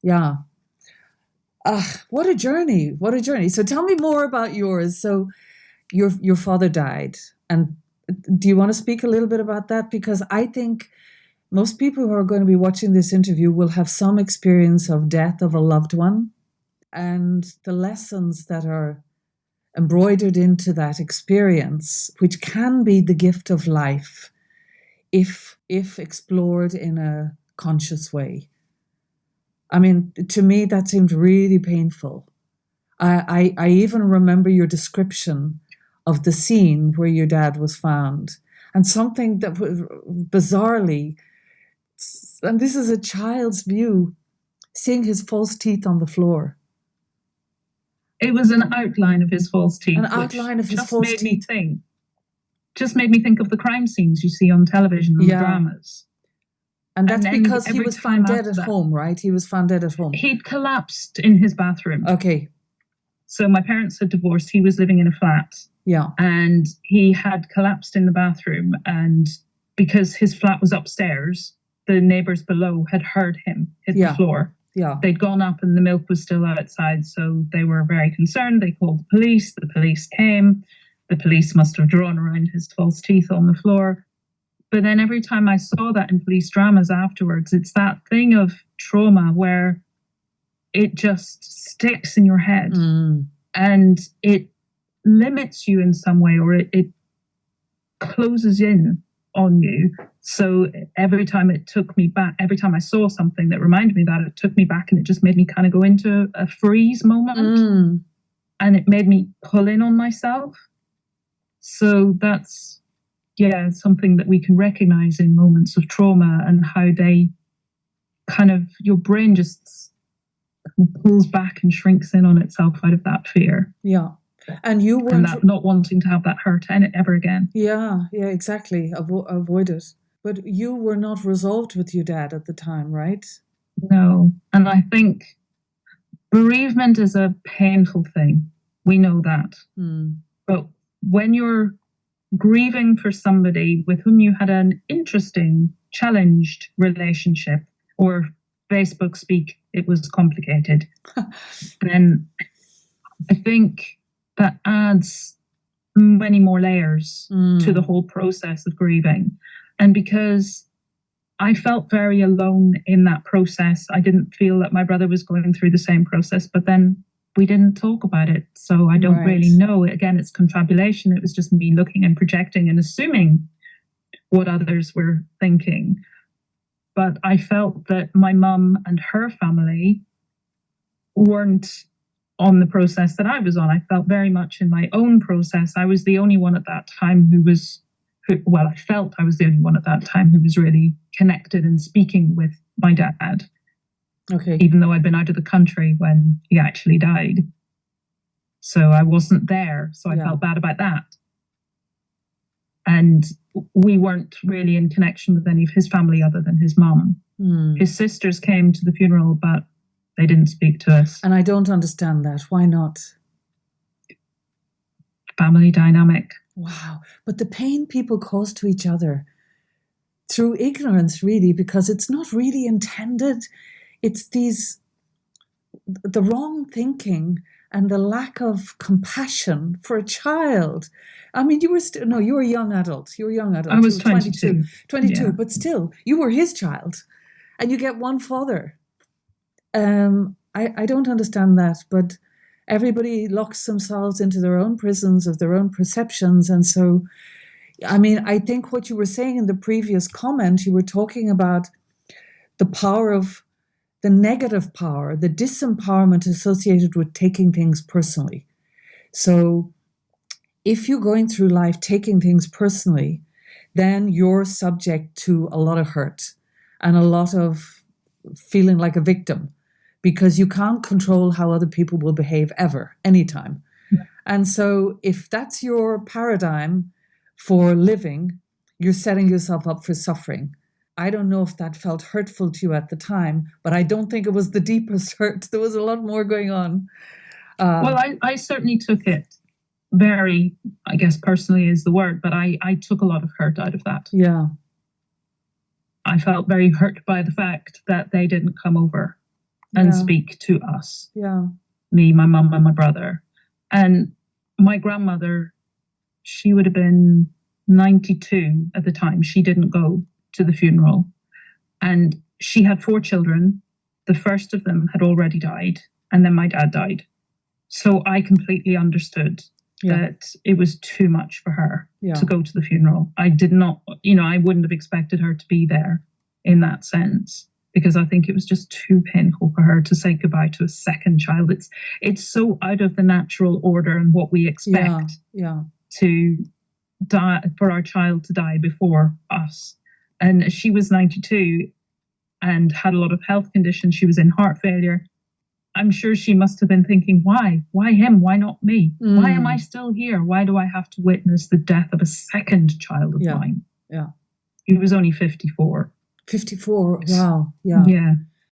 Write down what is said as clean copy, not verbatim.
Yeah. What a journey. What a journey. So tell me more about yours. So your father died. And do you want to speak a little bit about that? Because I think most people who are going to be watching this interview will have some experience of death of a loved one, and the lessons that are embroidered into that experience, which can be the gift of life if explored in a conscious way. I mean, to me, that seemed really painful. I even remember your description of the scene where your dad was found, and something that was bizarrely, and this is a child's view, seeing his false teeth on the floor. It was an outline of his false teeth. An outline of his false teeth. Just made me think of the crime scenes you see on television and dramas. And that's because he was found dead at home, right? He was found dead at home. He'd collapsed in his bathroom. Okay. So my parents had divorced. He was living in a flat. Yeah. And he had collapsed in the bathroom. And because his flat was upstairs, the neighbours below had heard him hit the floor. Yeah. They'd gone up and the milk was still outside. So they were very concerned. They called the police. The police came. The police must have drawn around his false teeth on the floor. But then every time I saw that in police dramas afterwards, it's that thing of trauma where it just sticks in your head and it limits you in some way, or it closes in on you. So every time it took me back, every time I saw something that reminded me of that, it took me back and it just made me kind of go into a freeze moment. And it made me pull in on myself. So that's, something that we can recognize in moments of trauma and how they kind of, your brain just pulls back and shrinks in on itself out of that fear. Yeah. And you were that not wanting to have that hurt ever again. Yeah, exactly. Avoid it. But you were not resolved with your dad at the time, right? No. And I think bereavement is a painful thing. We know that. But when you're grieving for somebody with whom you had an interesting, challenged relationship, or Facebook speak, it was complicated, then I think that adds many more layers to the whole process of grieving. And because I felt very alone in that process, I didn't feel that my brother was going through the same process, but then we didn't talk about it. So I don't really know. Again, it's confabulation. It was just me looking and projecting and assuming what others were thinking. But I felt that my mum and her family weren't on the process that I was on. I felt very much in my own process. I was the only one at that time I felt I was the only one at that time who was really connected and speaking with my dad. Okay. Even though I'd been out of the country when he actually died. So I wasn't there. So I felt bad about that. And we weren't really in connection with any of his family other than his mum. His sisters came to the funeral, but they didn't speak to us. And I don't understand that. Why not? Family dynamic. Wow. But the pain people cause to each other through ignorance, really, because it's not really intended. It's the wrong thinking and the lack of compassion for a child. I mean, you were a young adult. You were a young adult. I was 22. 22, but still, you were his child. And you get one father. I don't understand that, but everybody locks themselves into their own prisons of their own perceptions. And so, I mean, I think what you were saying in the previous comment, you were talking about the power of the negative power, the disempowerment associated with taking things personally. So if you're going through life taking things personally, then you're subject to a lot of hurt and a lot of feeling like a victim because you can't control how other people will behave ever, anytime. Yeah. And so if that's your paradigm for living, you're setting yourself up for suffering. I don't know if that felt hurtful to you at the time, but I don't think it was the deepest hurt. There was a lot more going on. Well, I certainly took it very, I guess personally is the word, but I took a lot of hurt out of that. Yeah. I felt very hurt by the fact that they didn't come over. and speak to us. Yeah. Me, my mum, and my brother. And my grandmother, she would have been 92 at the time. She didn't go to the funeral. And she had 4 children. The first of them had already died. And then my dad died. So I completely understood that it was too much for her to go to the funeral. I did not, I wouldn't have expected her to be there in that sense, because I think it was just too painful for her to say goodbye to a second child. It's so out of the natural order and what we expect to die, for our child to die before us. And she was 92 and had a lot of health conditions. She was in heart failure. I'm sure she must have been thinking, why? Why him? Why not me? Why am I still here? Why do I have to witness the death of a second child of mine? Yeah. He was only 54. 54. Wow. Yeah. Yeah.